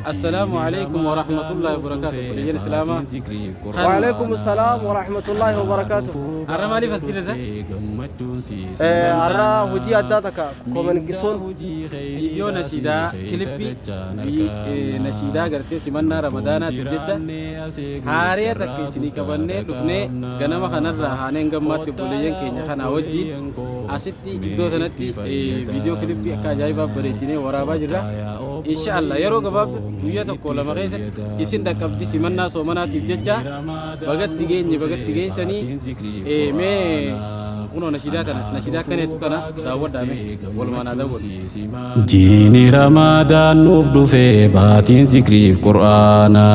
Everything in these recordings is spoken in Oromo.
السلام عليكم ورحمة الله وبركاته. كلية السلامة. وعليكم السلام ورحمة الله وبركاته. أنا مالي فسكير زي. أرى وجي أداتك كومن جسون. يو نشيدا كليبي نشيدا قرتي سمنا رمضان تجدا. هاريا تكيسني كبرني دفني كنا ما خنا رهانين جمعت بوليين كينيا خنا وجي. أسيتي دو سنتي فيديو كليبي كجايبا بريتيني ورابا جرا. إن شاء الله يرو كباب ويا تقول ما كيس يسين دكابتي سمنا سومنا تجدا. بقت تيجي سني مي uno nashida kanetu kana daawwadhaame walumaan daawwadu diini ramadaan nuuf dhufe baatiin zikriif qur'aana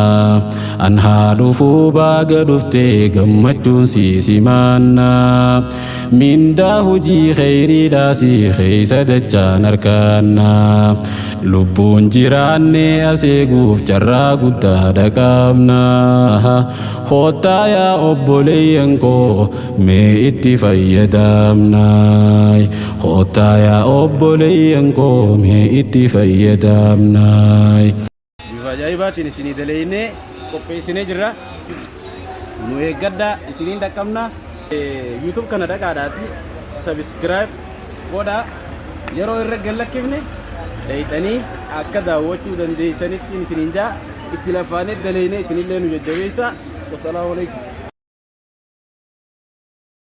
an haa dhufuu baaga dhufte gammachuun siisimaanna mindaa hujii kheyriidhaasi keeysa dachaan harkaanna lubbuun jiraanne aseeguuf carraa guddaadha qabna koottaa yaa obboleeyyan koo mee itti fayyadamnaay koottaa yaa obboleeyyan koo mee itti fayyadamnaay. bifa ajaa'ibaatiin isinii daleeynee qopheessinee jirra nu eeggadhaa isiniin dhaqqabna YouTube kana dhaqaadhaati subscribe godhaa yeroo irra gallakkifne dayxanii akka daawwachuu dandeessanitti isiniin jaa itti lafaanee daleeynee isinillee nu jajjabeessa. Wassalamu alaikum.